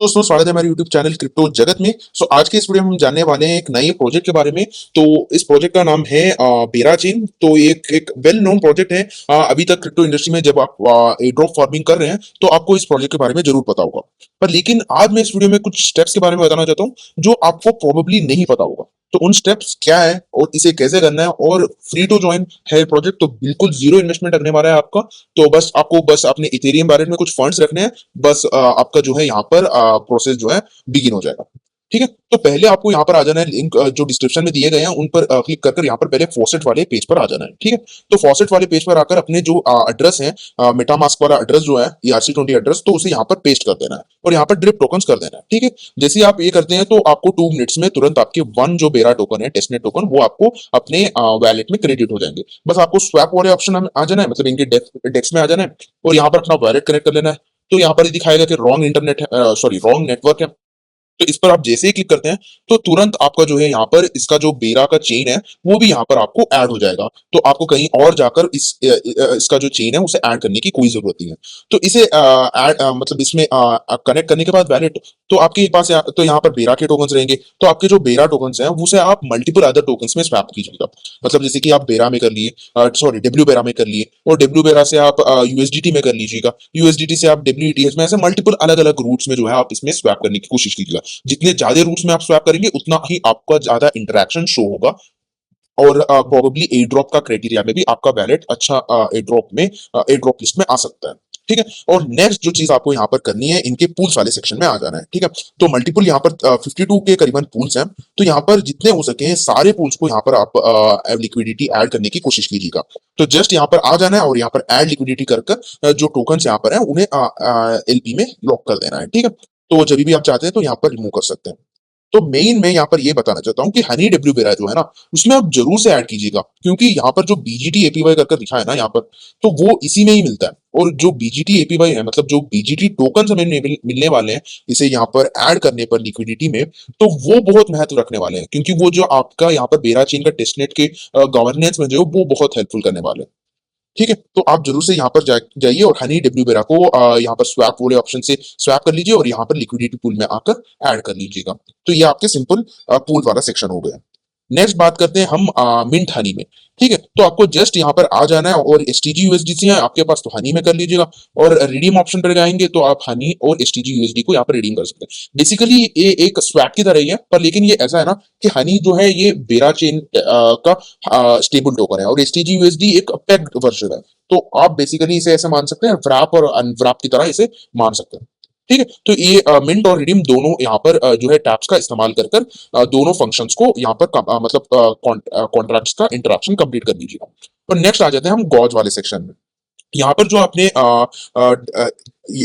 दोस्तों स्वागत है हमारे YouTube चैनल क्रिप्टो जगत में। आज के इस वीडियो में हम जानने वाले हैं एक नए प्रोजेक्ट के बारे में। तो इस प्रोजेक्ट का नाम है बेरा चेन। तो एक वेल नोन प्रोजेक्ट है। अभी तक क्रिप्टो इंडस्ट्री में जब आप एयरड्रॉप फार्मिंग कर रहे हैं तो आपको इस प्रोजेक्ट के बारे में जरूर पता होगा। पर लेकिन आज मैं इस वीडियो में कुछ स्टेप्स के बारे में बताना चाहता हूँ जो आपको प्रोबेबली नहीं पता होगा। तो उन स्टेप्स क्या है और इसे कैसे करना है, और फ्री टू ज्वाइन है प्रोजेक्ट, तो बिल्कुल जीरो इन्वेस्टमेंट रखने वाला है आपका। तो बस आपको अपने इथेरियम वैलेट में कुछ फंड्स रखने हैं। बस आपका जो है यहाँ पर प्रोसेस जो है बिगिन हो जाएगा। ठीक है, तो पहले आपको यहाँ पर आ जाना है। लिंक जो डिस्क्रिप्शन में दिए गए हैं उन पर क्लिक कर यहाँ पर पहले फॉसेट वाले पेज पर आ जाना है। ठीक है, तो फॉसेट वाले पेज पर आकर अपने जो एड्रेस है, मेटामास्क वाला एड्रेस जो है, ERC20 एड्रेस, तो उसे यहाँ पर पेस्ट कर देना है और यहाँ पर ड्रिप टोकन्स कर देना है। ठीक है, जैसे ही आप ये करते हैं तो आपको 2 मिनट्स में तुरंत आपके वन जो बेरा टोकन है, टेस्टनेट टोकन, वो आपको अपने वैलेट में क्रेडिट हो जाएंगे। बस आपको स्वैप वाले ऑप्शन में आ जाना है, मतलब इनके डेस्क में आ जाना है और यहाँ पर अपना वैलेट कनेक्ट कर लेना है। तो यहाँ पर ये दिखाएगा कि रॉन्ग इंटरनेट है, सॉरी रॉन्ग नेटवर्क है। तो इस पर आप जैसे ही क्लिक करते हैं तो तुरंत आपका जो है यहाँ पर इसका जो बेरा का चेन है वो भी यहाँ पर आपको ऐड हो जाएगा। तो आपको कहीं और जाकर इसका जो चेन है उसे ऐड करने की कोई जरूरत नहीं है। तो इसे मतलब इसमें कनेक्ट करने के बाद वैलेट, तो आपके पास तो यहाँ पर बेरा के टोकन्स रहेंगे। तो आपके जो बेरा टोकन्स हैं उसे आप मल्टीपल अदर टोकन्स में स्वैप कीजिएगा। मतलब जैसे कि आप बेरा में कर लिए, सॉरी डब्ल्यू बेरा में कर लिए, और डब्ल्यू बेरा से आप यूएसडीटी में कर लीजिएगा, यूएसडीटी से आप डब्ल्यूईटीएच में, ऐसे मल्टीपल अलग अलग रूट्स में जो है आप इसमें स्वैप करने की कोशिश कीजिएगा। जितने ज्यादा रूट्स में आप स्वैप करेंगे उतना ही आपका ज्यादा इंटरेक्शन शो होगा, और प्रोबेबली एयर ड्रॉप का क्राइटेरिया में भी आपका वैलेट अच्छा एयर ड्रॉप लिस्ट में आ सकता है। ठीक है, और नेक्स्ट जो चीज आपको यहाँ पर करनी है, इनके पूल्स वाले सेक्शन में आ जाना है। ठीक है, तो मल्टीपल यहाँ पर 52 के करीबन पूल्स हैं। तो यहाँ पर जितने हो सके सारे पूल्स को यहाँ पर आप लिक्विडिटी ऐड करने की कोशिश कीजिएगा। तो जस्ट यहाँ पर आ जाना है और यहाँ पर ऐड लिक्विडिटी कर जो टोकन यहाँ पर है उन्हें एलपी में लॉक कर देना है। ठीक है, तो जब भी आप चाहते हैं तो यहाँ पर रिमूव कर सकते हैं। तो मेन मैं यहाँ पर ये बताना चाहता हूँ कि हनी डब्ल्यू बेरा जो है ना, उसमें आप जरूर से ऐड कीजिएगा, क्योंकि यहाँ पर जो बीजीटी एपीवाई कर लिखा है ना यहाँ पर, तो वो इसी में ही मिलता है। और जो बीजीटी एपीवाई है, मतलब जो बीजीटी टोकन हमें मिलने वाले हैं इसे यहाँ पर ऐड करने पर लिक्विडिटी में, तो वो बहुत महत्व रखने वाले हैं, क्योंकि वो जो आपका यहाँ पर बेरा चेन का टेस्टनेट के गवर्नेंस में जो है वो बहुत हेल्पफुल करने वाले हैं। ठीक है, तो आप जरूर से यहाँ पर जाइए और हनी डब्ल्यू बेरा को यहाँ पर स्वैप वाले ऑप्शन से स्वैप कर लीजिए और यहाँ पर लिक्विडिटी पूल में आकर ऐड कर लीजिएगा। तो ये आपके सिंपल पूल वाला सेक्शन हो गया। नेक्स्ट बात करते हैं हम मिंट हनी में। ठीक है, तो आपको जस्ट यहाँ पर आ जाना है, और एसटीजी यूएसडीसी है आपके पास तो हनी में कर लीजिएगा, और रिडीम ऑप्शन पर जाएंगे तो आप हनी और एसटीजी यूएसडी को यहाँ पर रिडीम कर सकते हैं। बेसिकली ये एक स्वैप की तरह ही है, पर लेकिन ये ऐसा है ना कि हनी जो है ये बेरा चेन का स्टेबल टोकन है और एसटीजी यूएसडी एक पेग्ड वर्जन है। तो आप बेसिकली इसे ऐसे मान सकते हैं, व्रैप और अनव्रैप की तरह इसे मान सकते हैं। ठीक है, तो ये मिंट और रिडीम दोनों यहाँ पर जो है टैप्स का इस्तेमाल कर दोनों फंक्शंस को यहाँ पर मतलब कॉन्ट्रैक्ट्स का इंटरेक्शन कंप्लीट कर दीजिएगा। और नेक्स्ट आ जाते हैं हम गॉज वाले सेक्शन में। यहाँ पर जो आपने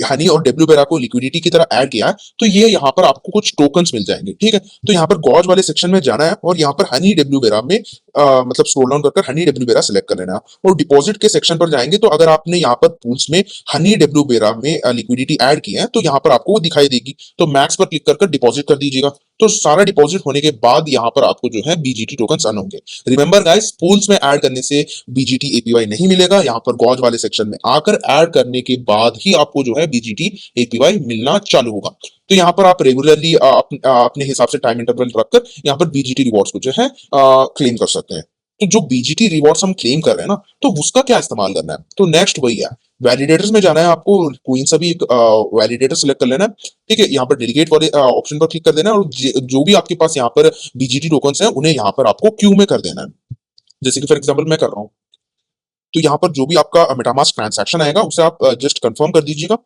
हनी और डब्ल्यू बेरा को लिक्विडिटी की तरह ऐड किया है, तो ये यहाँ पर आपको कुछ टोकन्स मिल जाएंगे। ठीक है, तो यहाँ पर गॉज वाले सेक्शन में जाना है और यहाँ पर हनी डब्ल्यू बेरा में मतलब स्क्रॉल डाउन कर हनी डब्ल्यू बेरा सिलेक्ट कर लेना है, और डिपॉजिट के सेक्शन पर जाएंगे तो अगर आपने यहाँ पर पूल्स में हनी डब्ल्यू बेरा में लिक्विडिटी ऐड की है तो यहाँ पर आपको वो दिखाई देगी। तो मैक्स पर क्लिक कर डिपॉजिट कर दीजिएगा। तो सारा डिपॉजिट होने के बाद यहाँ पर आपको जो है बीजीटी टोकन अर्न होंगे। रिमेंबर गाइस, पूल्स में ऐड करने से बीजीटी एपीवाई नहीं मिलेगा। यहाँ पर गॉज वाले सेक्शन में आकर ऐड करने के बाद ही आपको जो है बीजीटी एपीवाई मिलना चालू होगा। तो यहाँ पर आप रेगुलरली अपने हिसाब से टाइम इंटरवल रखकर यहाँ पर बीजीटी रिवॉर्ड्स को जो है क्लेम कर सकते हैं। तो जो बीजीटी रिवॉर्ड्स हम क्लेम कर रहे हैं ना, तो उसका क्या इस्तेमाल करना है, तो नेक्स्ट वही है, वैलिडेटर्स में जाना है आपको। कोई सा भी एक वैलिडेटर सिलेक्ट कर लेना है। ठीक है, यहाँ पर डेलीगेट वाले ऑप्शन पर क्लिक कर देना है, और जो भी आपके पास यहाँ पर बीजीटी टोकन्स हैं उन्हें यहाँ पर आपको क्यू में कर देना है। जैसे कि फॉर एग्जांपल मैं कर रहा हूँ, तो यहाँ पर जो भी आपका मेटामास्क ट्रांजैक्शन आएगा उसे आप जस्ट कंफर्म कर दीजिएगा।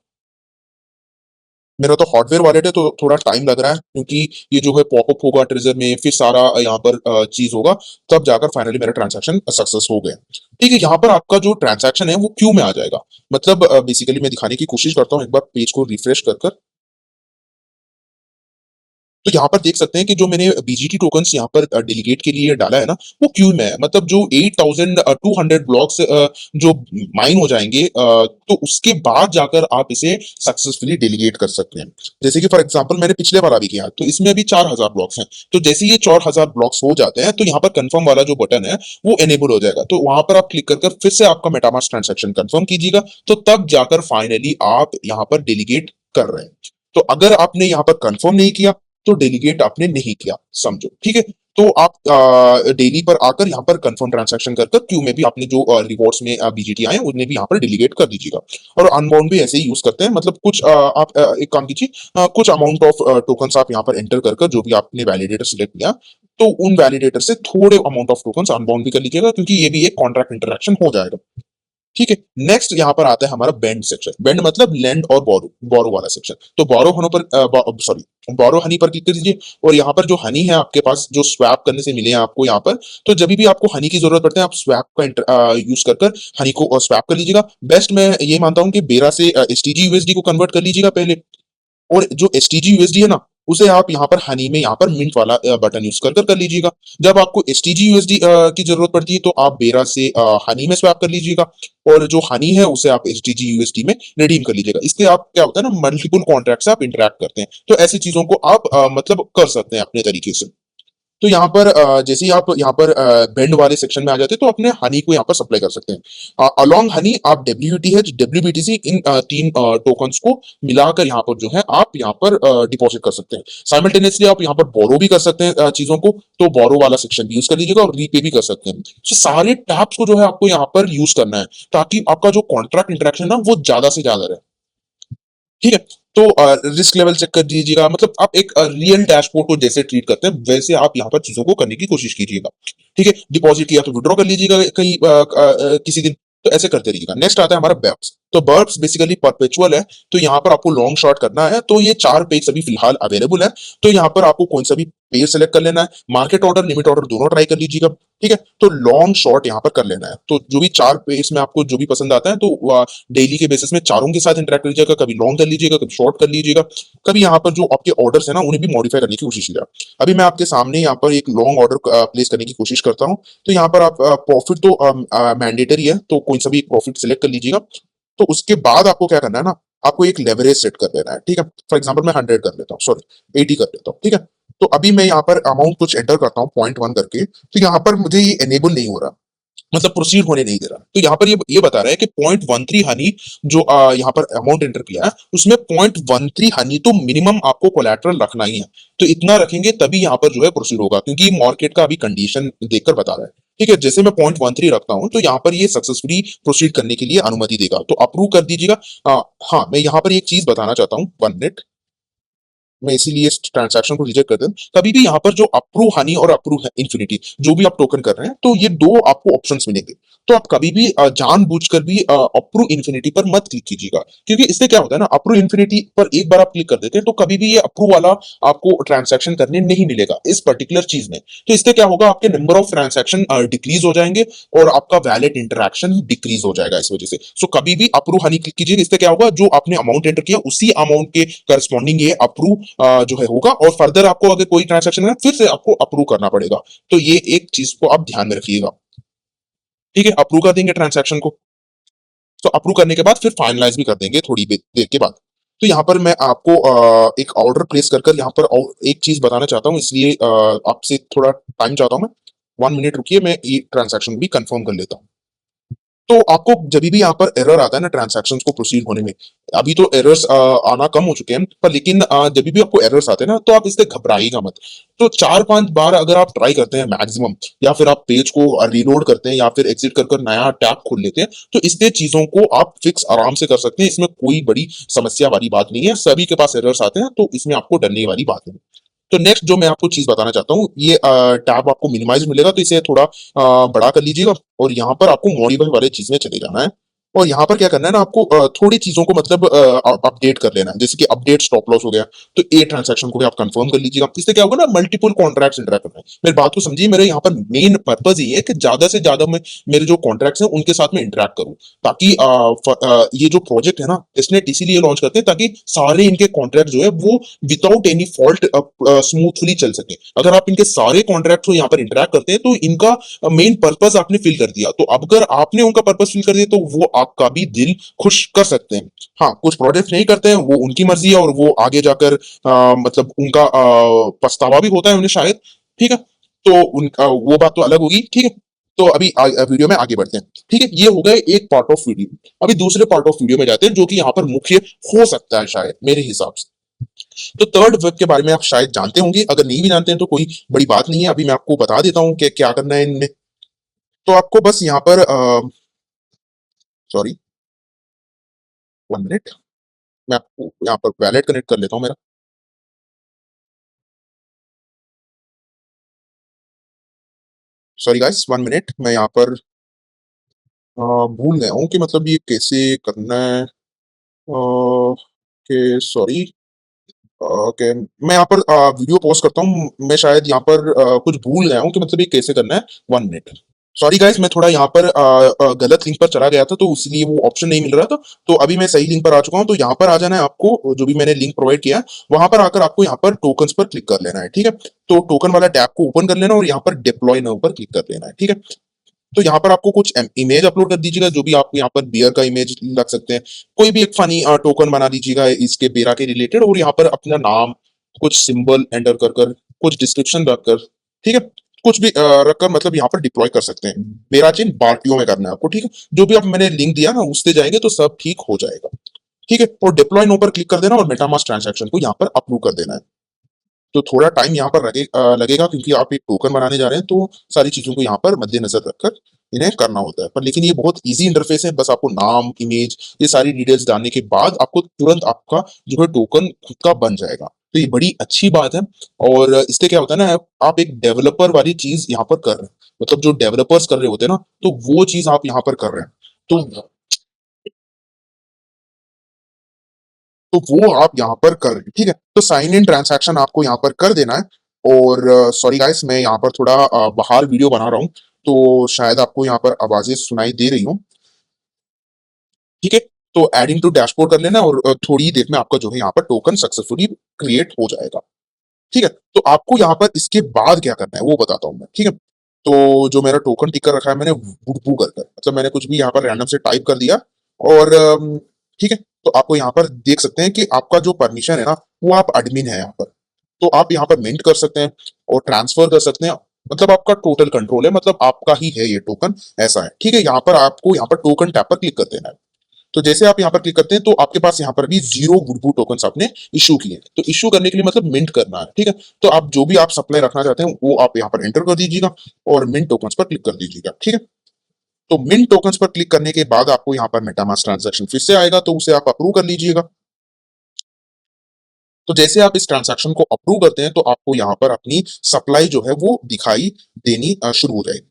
मेरा तो हार्डवेयर वॉलेट है तो थोड़ा टाइम लग रहा है, क्योंकि ये जो है पॉपअप होगा ट्रेजर में, फिर सारा यहाँ पर चीज होगा, तब जाकर फाइनली मेरा ट्रांजैक्शन सक्सेस हो गया। ठीक है, यहाँ पर आपका जो ट्रांजैक्शन है वो क्यू में आ जाएगा। मतलब बेसिकली मैं दिखाने की कोशिश करता हूँ, एक बार पेज को रिफ्रेश कर तो यहाँ पर देख सकते हैं कि जो मैंने बीजीटी टोकन्स यहाँ पर डेलीगेट के लिए डाला है ना, वो क्यू में है। मतलब जो 8200 ब्लॉक्स जो माइन हो जाएंगे, तो उसके बाद जाकर आप इसे सक्सेसफुली डेलीगेट कर सकते हैं। जैसे कि फॉर एग्जांपल मैंने पिछले वाला भी किया, तो इसमें अभी 4000 ब्लॉक्स हैं। तो जैसे ये 4000 ब्लॉक्स हो जाते हैं तो यहाँ पर कंफर्म वाला जो बटन है वो एनेबल हो जाएगा। तो वहां पर आप क्लिक कर फिर से आपका मेटामास्क ट्रांजेक्शन कंफर्म कीजिएगा, तो तब जाकर फाइनली आप यहाँ पर डेलीगेट कर रहे हैं। तो अगर आपने यहाँ पर कंफर्म नहीं किया तो डेलीगेट आपने नहीं किया, समझो, ठीक है। तो आप डेली पर आकर यहाँ पर कंफर्म ट्रांजैक्शन कर कर क्यू में भी आपने जो रिवॉर्ड्स में बीजीटी आए हैं, उन्हें भी यहाँ पर डेलीगेट कर दीजिएगा। और अनबाउंड भी ऐसे ही यूज करते हैं, मतलब कुछ आप एक काम कीजिए, कुछ अमाउंट ऑफ टोकन्स आप यहाँ पर एंटर कर कर जो भी आपने वैलिडेटर सिलेक्ट किया, तो उन वैलिडेटर से थोड़े अमाउंट ऑफ टोकन्स अनबाउंड भी कर लीजिएगा, क्योंकि ये भी एक कॉन्ट्रैक्ट इंटरेक्शन हो जाएगा। ठीक है। नेक्स्ट यहाँ पर आता है हमारा बेंड सेक्शन। बेंड मतलब लैंड और बोरो, बोरो वाला सेक्शन। तो बोरो हनी पर सॉरी बोरो हनी पर क्लिक कर दीजिए, और यहाँ पर जो हनी है आपके पास, जो स्वैप करने से मिले हैं आपको यहाँ पर, तो जब भी आपको हनी की जरूरत पड़ती है, आप स्वैप का यूज कर कर हनी को स्वैप कर लीजिएगा। बेस्ट मैं ये मानता हूँ कि बेरा से एसटीजी यूएसडी को कन्वर्ट कर लीजिएगा पहले, और जो एसटीजी यूएसडी है ना, उसे आप यहाँ पर हनी में यहाँ पर मिंट वाला बटन यूज कर लीजिएगा। जब आपको एसटीजी यूएसडी की जरूरत पड़ती है, तो आप बेरा से हनी में स्वैप कर लीजिएगा, और जो हनी है उसे आप एसटीजी यूएसडी में रिडीम कर लीजिएगा। इससे आप क्या होता है ना, मल्टीपल कॉन्ट्रैक्ट से आप इंटरेक्ट करते हैं, तो ऐसी चीजों को आप मतलब कर सकते हैं अपने तरीके से। तो यहाँ पर जैसे ही आप यहाँ पर बेंड वाले सेक्शन में आ जाते हैं, तो अपने हनी को यहाँ पर सप्लाई कर सकते हैं। अलोंग हनी आप डब्ल्यूटीएच डब्ल्यूबीटीसी इन तीन टोकन्स को मिलाकर यहाँ पर जो है आप यहाँ पर डिपॉजिट कर सकते हैं। साइमल्टेनियसली आप यहाँ पर बोरो भी कर सकते हैं चीजों को, तो बोरो वाला सेक्शन भी यूज कर लीजिएगा, और रीपे भी कर सकते हैं। तो सारे टैप्स को जो है आपको यहाँ पर यूज करना है, ताकि आपका जो कॉन्ट्रैक्ट इंटरेक्शन है ना, वो ज्यादा से ज्यादा रहे। ठीक है। तो रिस्क लेवल चेक कर दीजिएगा, मतलब आप एक रियल डैशबोर्ड को जैसे ट्रीट करते हैं, वैसे आप यहाँ पर चीजों को करने की कोशिश कीजिएगा। ठीक है। डिपॉजिट किया तो विड्रॉ कर लीजिएगा कहीं किसी दिन, तो ऐसे करते रहिएगा। नेक्स्ट आता है हमारा बर्ब्स। तो बर्ब्स बेसिकली परपेचुअल है, तो यहाँ पर आपको लॉन्ग शॉर्ट करना है, तो ये 4 पेज अभी फिलहाल अवेलेबल है। तो यहाँ पर आपको कौन सा भी पेज सेलेक्ट कर लेना है, मार्केट ऑर्डर लिमिट ऑर्डर दोनों ट्राई कर लीजिएगा। ठीक है। तो लॉन्ग शॉर्ट यहाँ पर कर लेना है, तो जो भी 4 पेज में आपको जो भी पसंद आता है, तो डेली के बेसिस में चारों के साथ इंटरेक्ट कर लीजिएगा, कभी लॉन्ग कर लीजिएगा, कभी शॉर्ट कर लीजिएगा, कभी यहाँ पर जो आपके ऑर्डर्स है ना, उन्हें भी मॉडिफाई करने की कोशिश कीजिएगा। अभी मैं आपके सामने यहाँ पर एक लॉन्ग ऑर्डर प्लेस करने की कोशिश करता हूँ। तो यहाँ पर आप प्रॉफिट तो मैंडेटरी है, तो कोई सा भी प्रॉफिट सिलेक्ट कर लीजिएगा। तो उसके बाद आपको क्या करना है ना, आपको एक लेवरेज सेट कर देना है। ठीक है। फॉर एग्जांपल मैं 100 कर लेता हूँ, सॉरी 80 कर लेता हूँ। ठीक है। तो अभी मैं यहाँ पर अमाउंट कुछ एंटर करता हूँ 0.1 करके, तो यहाँ पर मुझे ये एनेबल नहीं हो रहा, मतलब प्रोसीड होने नहीं दे रहा। तो यहाँ पर ये बता रहा है कि 0.13 हनी जो यहाँ पर अमाउंट एंटर किया है, उसमें 0.13 हनी तो मिनिमम आपको कोलैटरल रखना ही है। तो इतना रखेंगे तभी यहाँ पर जो है प्रोसीड होगा, क्योंकि मार्केट का अभी कंडीशन देखकर बता रहा है। ठीक है। जैसे मैं 0.13 रखता हूं, तो यहाँ पर ये सक्सेसफुली प्रोसीड करने के लिए अनुमति देगा, तो अप्रूव कर दीजिएगा। हाँ, मैं यहाँ पर एक चीज बताना चाहता हूँ, 1 मिनट। मैं इसीलिए इस ट्रांजैक्शन को रिजेक्ट कर दूं। कभी भी यहाँ पर जो अप्रूव हनी और अप्रूव इन्फिनिटी जो भी आप टोकन कर रहे हैं, तो ये दो आपको ऑप्शंस मिलेंगे। तो आप कभी भी जानबूझकर भी अप्रूव इन्फिनिटी पर मत क्लिक कीजिएगा, क्योंकि इससे क्या होता है ना, अप्रूव इन्फिनिटी पर एक बार आप क्लिक कर देते हैं, तो कभी भी ये अप्रूव वाला आपको ट्रांजैक्शन करने नहीं मिलेगा इस पर्टिकुलर चीज में। तो इससे क्या होगा, आपके नंबर ऑफ ट्रांजैक्शन डिक्रीज हो जाएंगे, और आपका वैलिड इंटरेक्शन डिक्रीज हो जाएगा इस वजह से। सो कभी भी अप्रूव हनी क्लिक कीजिएगा, इससे क्या होगा, जो आपने अमाउंट एंटर किया उसी अमाउंट के करस्पॉन्डिंग ये अप्रूव जो है होगा, और फर्दर आपको अगर कोई ट्रांजैक्शन है फिर से आपको अप्रूव करना पड़ेगा। तो ये एक चीज को आप ध्यान में रखिएगा। ठीक है। अप्रूव कर देंगे ट्रांजैक्शन को, तो अप्रूव करने के बाद फिर फाइनलाइज भी कर देंगे थोड़ी देर के बाद। तो यहाँ पर मैं आपको एक ऑर्डर प्लेस कर यहाँ पर एक चीज बताना चाहता हूँ, इसलिए आपसे थोड़ा टाइम चाहता हूँ मैं। 1 मिनट रुकिए, मैं ये ट्रांजैक्शन भी कंफर्म कर लेता हूँ। तो आपको जब भी यहाँ पर एरर आता है ना ट्रांजैक्शंस को प्रोसीड होने में, अभी तो एरर्स आना कम हो चुके हैं, पर लेकिन जब भी आपको एरर्स आते हैं ना, तो आप इससे घबराइएगा मत। तो 4-5 बार अगर आप ट्राई करते हैं मैक्सिमम, या फिर आप पेज को रीलोड करते हैं, या फिर एग्जिट कर कर नया टैब खोल लेते हैं, तो इससे चीजों को आप फिक्स आराम से कर सकते हैं। इसमें कोई बड़ी समस्या वाली बात नहीं है, सभी के पास एरर्स आते हैं, तो इसमें आपको डरने वाली बात नहीं। तो नेक्स्ट जो मैं आपको चीज बताना चाहता हूँ, ये टैब आपको मिनिमाइज मिलेगा, तो इसे थोड़ा बड़ा कर लीजिएगा, और यहाँ पर आपको मॉडिफाई वाले चीज में चले जाना है। और यहाँ पर क्या करना है ना, आपको थोड़ी चीजों को मतलब अपडेट कर लेना है, जैसे कि अपडेट स्टॉप लॉस हो गया, तो ए ट्रांजैक्शन को भी आप कंफर्म कर लीजिएगा। इससे क्या होगा ना, मल्टीपल कॉन्ट्रैक्ट्स इंटरेक्ट करना है। मेरी बात को समझिए, मेरे यहाँ पर मेन पर्पज ये है कि ज्यादा से ज्यादा मैं मेरे जो कॉन्ट्रैक्ट्स हैं उनके साथ में इंटरेक्ट करूँ, ताकि ये जो प्रोजेक्ट है ना, इसने इसीलिए लॉन्च करते हैं ताकि सारे इनके कॉन्ट्रैक्ट जो है वो विदाउट एनी फॉल्ट स्मूथली चल सके। अगर आप इनके सारे कॉन्ट्रैक्ट को यहाँ पर इंटरेक्ट करते हैं, तो इनका मेन पर्पस आपने फिल कर दिया। तो अब अगर आपने उनका पर्पस फिल कर दिया, तो वो आपका भी दिल खुश कर सकते हैं। हाँ, कुछ प्रोजेक्ट नहीं करते हैं, वो उनकी मर्जी है, और वो आगे जाकर मतलब उनका पछतावा भी होता है उन्हें शायद। ठीक है। तो उनका वो बात तो अलग होगी। ठीक है। तो अभी वीडियो में आगे बढ़ते हैं। ठीक है। ये हो गए एक पार्ट ऑफ वीडियो। अभी दूसरे पार्ट ऑफ वीडियो में जाते हैं, जो कि यहाँ पर मुख्य हो सकता है शायद मेरे हिसाब से। तो थर्ड वेब के बारे में आप शायद जानते होंगे, अगर नहीं भी जानते हैं तो कोई बड़ी बात नहीं है, अभी मैं आपको बता देता हूँ कि क्या करना है इनमें। तो आपको बस यहाँ पर सॉरी, 1 मिनट, मैं आपको यहाँ पर वैलेट कनेक्ट कर लेता हूँ मेरा। सॉरी गाइस, 1 मिनट, मैं यहाँ पर भूल गया हूँ कि मतलब ये कैसे करना है। कि सॉरी, ओके, मैं यहाँ पर वीडियो पॉज करता हूँ, मैं शायद यहाँ पर कुछ भूल गया हूँ कि मतलब ये कैसे करना है। 1 मिनट। सॉरी गाइस, मैं थोड़ा यहाँ पर गलत लिंक पर चला गया था, तो इसलिए वो ऑप्शन नहीं मिल रहा था। तो अभी मैं सही लिंक पर आ चुका हूँ, तो यहाँ पर आ जाना है आपको, जो भी मैंने लिंक प्रोवाइड किया है वहां पर आकर आपको यहाँ पर टोकन्स पर क्लिक कर लेना है, ठीक है। तो टोकन वाला टैब को ओपन कर लेना और यहाँ पर डिप्लॉय नाउ पर क्लिक कर लेना है, ठीक है। तो यहाँ पर आपको कुछ इमेज अपलोड कर दीजिएगा, जो भी आप यहाँ पर बियर का इमेज लग सकते हैं, कोई भी एक फनी टोकन बना दीजिएगा इसके बेरा के रिलेटेड, और यहाँ पर अपना नाम, कुछ सिंबल एंटर कर कर, कुछ डिस्क्रिप्शन रखकर, ठीक है, कुछ भी रखकर मतलब यहाँ पर डिप्लॉय कर सकते हैं। बेरा चेन बाल्टियों में करना है आपको, ठीक है। जो भी आप मैंने लिंक दिया ना उससे जाएंगे तो सब ठीक हो जाएगा, ठीक है। और डिप्लॉय नो पर क्लिक कर देना और मेटामास्क ट्रांजैक्शन को यहाँ पर अप्रूव कर देना है। तो थोड़ा टाइम यहाँ पर लगेगा, क्योंकि आप एक टोकन बनाने जा रहे हैं, तो सारी चीजों को यहाँ पर मद्देनजर रखकर इन्हें करना होता है। पर लेकिन ये बहुत इजी इंटरफेस है, बस आपको नाम, इमेज, ये सारी डिटेल्स डालने के बाद आपको तुरंत आपका जो है टोकन खुद का बन जाएगा। तो ये बड़ी अच्छी बात है। और इससे क्या होता है ना, आप एक डेवलपर वाली चीज यहाँ पर कर रहे हैं, मतलब जो डेवलपर्स कर रहे होते हैं ना, तो वो चीज आप यहाँ पर कर रहे हैं। तो वो आप यहाँ पर कर रहे हैं, ठीक है। तो साइन इन ट्रांजैक्शन आपको यहाँ पर कर देना है। और सॉरी गाइस, मैं यहाँ पर थोड़ा बाहर वीडियो बना रहा हूँ, तो शायद आपको यहाँ पर आवाजें सुनाई दे रही हो, ठीक है। तो एडिंग टू डैशबोर्ड कर लेना और थोड़ी देर में आपका जो है यहाँ पर टोकन सक्सेसफुली क्रिएट हो जाएगा, ठीक है। तो आपको यहाँ पर इसके बाद क्या करना है वो बताता हूँ मैं, ठीक है। तो जो मेरा टोकन टिक कर रखा है मैंने वुडबू कर कर, मतलब मैंने कुछ भी यहाँ पर रैंडम से टाइप कर दिया, और ठीक है। तो आपको यहाँ पर देख सकते हैं कि आपका जो परमिशन है ना, वो आप एडमिन है यहाँ पर। तो आप यहाँ पर मिंट कर सकते हैं और ट्रांसफर कर सकते हैं, मतलब आपका टोटल कंट्रोल है, मतलब आपका ही है ये टोकन, ऐसा है, ठीक है। यहाँ पर आपको यहाँ पर टोकन टैब पर क्लिक कर देना है। तो जैसे आप यहाँ पर क्लिक करते हैं तो आपके पास यहाँ पर भी 0 वुडबू टोकन आपने इशू किए हैं। तो इशू करने के लिए मतलब मिंट करना है, ठीक है। तो आप जो भी आप सप्लाई रखना चाहते हैं वो आप यहाँ पर एंटर कर दीजिएगा और मिंट टोकन्स पर क्लिक कर दीजिएगा, ठीक है। तो मिंट टोकन्स पर क्लिक करने के बाद आपको यहाँ पर मेटामास्क ट्रांजैक्शन फिर से आएगा, तो उसे आप अप्रूव कर लीजिएगा। तो जैसे आप इस ट्रांजैक्शन को अप्रूव करते हैं तो आपको यहाँ पर अपनी सप्लाई जो है वो दिखाई देनी शुरू हो जाएगी,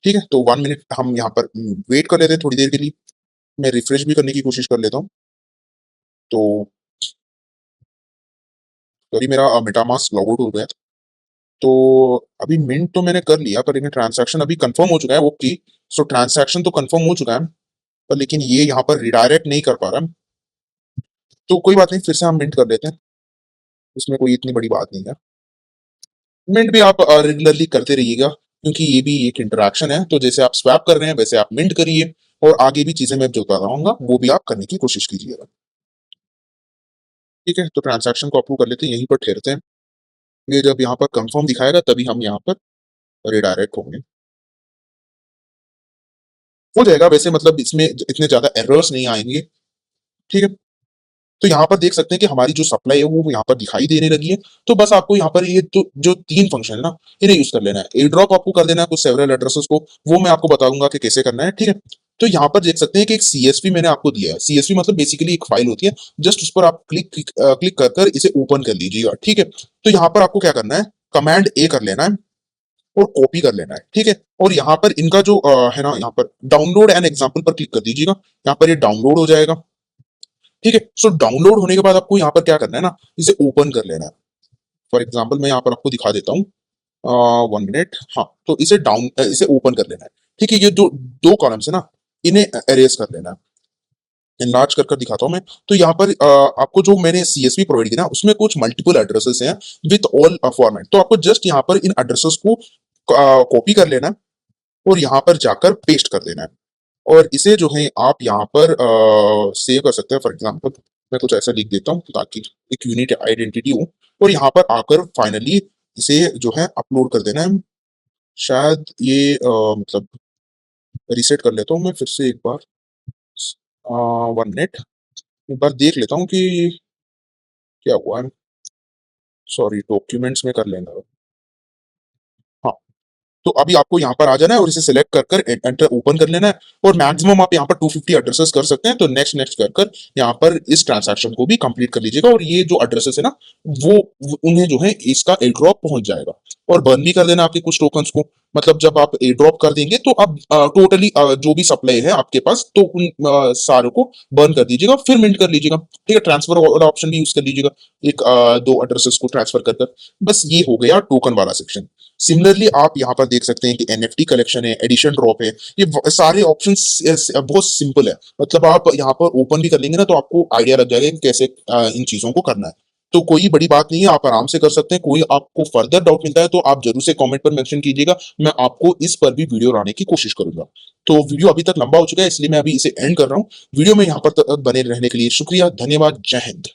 ठीक है। तो 1 मिनट हम यहाँ पर वेट कर लेते हैं थोड़ी देर के लिए, मैं रिफ्रेश भी करने की कोशिश कर लेता हूँ। तो सॉरी, मेरा मेटामास्क लॉग आउट हो गया था। तो अभी मिंट तो मैंने कर लिया, पर लेकिन ट्रांजैक्शन अभी कंफर्म हो चुका है, ओके। सो ट्रांजैक्शन तो कंफर्म हो चुका है, पर लेकिन ये यहाँ पर रिडायरेक्ट नहीं कर पा रहा। तो कोई बात नहीं, फिर से हम मिंट कर लेते हैं, इसमें कोई इतनी बड़ी बात नहीं है। मिंट भी आप रेगुलरली करते रहिएगा, क्योंकि ये भी एक इंटरेक्शन है। तो जैसे आप स्वैप कर रहे हैं वैसे आप मिंट करिए, और आगे भी चीजें मैं जो बता रहूंगा वो भी आप करने की कोशिश कीजिएगा, ठीक है। तो ट्रांजैक्शन को अप्रूव कर लेते हैं, यहीं पर ठहरते हैं। ये जब यहाँ पर कंफर्म दिखाएगा तभी हम यहाँ पर रिडायरेक्ट होंगे, हो जाएगा वैसे, मतलब इसमें इतने ज्यादा एरर्स नहीं आएंगे, ठीक है। तो यहाँ पर देख सकते हैं कि हमारी जो सप्लाई है वो यहाँ पर दिखाई देने लगी है। तो बस आपको यहाँ पर ये तो जो 3 फंक्शन है ना, इन्हें यूज कर लेना है। एयर ड्रॉप आपको कर देना है कुछ सेवरल एड्रेसेस को, वो मैं आपको बताऊंगा कि कैसे करना है, ठीक है। तो यहाँ पर देख सकते हैं कि एक सीएसवी मैंने आपको दिया है। सीएसवी मतलब बेसिकली एक फाइल होती है, जस्ट उस पर आप क्लिक क्लिक कर कर इसे ओपन कर लीजिएगा, ठीक है। तो यहाँ पर आपको क्या करना है, कमांड ए कर लेना है और कॉपी कर लेना है, ठीक है। और यहाँ पर इनका जो है ना, यहाँ पर डाउनलोड एन एग्जाम्पल पर क्लिक कर दीजिएगा, यहाँ पर ये डाउनलोड हो जाएगा, ठीक है। सो डाउनलोड होने के बाद आपको यहाँ पर क्या करना है ना, इसे ओपन कर लेना है। फॉर एग्जाम्पल मैं यहाँ पर आपको दिखा देता हूँ, 1 मिनट, हाँ। तो इसे ओपन कर लेना है, ठीक है। ये जो 2 कॉलम्स है ना, इन्हें एरेज कर लेना है। इनलार्ज कर कर दिखाता हूँ मैं। तो यहाँ पर आपको जो मैंने सीएसवी प्रोवाइड किया ना, उसमें कुछ मल्टीपल एड्रेसेस हैं विथ ऑल फॉर्मेट। तो आपको जस्ट यहाँ पर इन एड्रेसेस को कॉपी कर लेना है और यहाँ पर जाकर पेस्ट कर देना है। और इसे जो है आप यहाँ पर सेव कर सकते हैं। फॉर एग्जांपल मैं कुछ ऐसा लिख देता हूँ ताकि एक यूनिक आइडेंटिटी हो, और यहाँ पर आकर फाइनली इसे जो है अपलोड कर देना है। शायद ये मतलब रिसेट कर लेता हूँ मैं फिर से एक बार, 1 मिनट, एक बार देख लेता हूँ कि क्या हुआ है। सॉरी, डॉक्यूमेंट्स में कर लेना। हाँ, तो अभी आपको यहाँ पर आ जाना है और इसे सिलेक्ट कर कर एंटर ओपन कर लेना है। और मैक्सिमम आप यहाँ पर 250 एड्रेसेस कर सकते हैं, तो नेक्स्ट नेक्स्ट कर कर यहाँ पर इस ट्रांजैक्शन को भी कंप्लीट कर लीजिएगा। और ये जो एड्रेसेस है ना, उन्हें जो है इसका एयर ड्रॉप पहुंच जाएगा। और बर्न भी कर देना आपके कुछ टोकन्स को। मतलब जब आप एयर ड्रॉप कर देंगे तो अब टोटली जो भी सप्लाई है आपके पास, तो उन सारों को बर्न कर दीजिएगा, फिर मिंट कर लीजिएगा। ठीक है, ट्रांसफर वाला ऑप्शन भी यूज कर लीजिएगा, एक दो एड्रेसेस को ट्रांसफर कर कर। बस ये हो गया टोकन वाला सेक्शन। सिमिलरली आप यहाँ पर देख सकते हैं कि एनएफटी कलेक्शन है, एडिशन ड्रॉप है, ये सारे ऑप्शंस बहुत सिंपल है। मतलब आप यहाँ पर ओपन भी कर लेंगे ना, तो आपको आइडिया लग जाएगा कि कैसे इन चीजों को करना है। तो कोई बड़ी बात नहीं है, आप आराम से कर सकते हैं। कोई आपको फर्दर डाउट मिलता है तो आप जरूर से कमेंट पर मेंशन कीजिएगा, मैं आपको इस पर भी वीडियो लाने की कोशिश करूंगा। तो वीडियो अभी तक लंबा हो चुका है, इसलिए मैं अभी इसे एंड कर रहा हूँ। वीडियो में यहाँ पर तक बने रहने के लिए शुक्रिया, धन्यवाद, जय हिंद।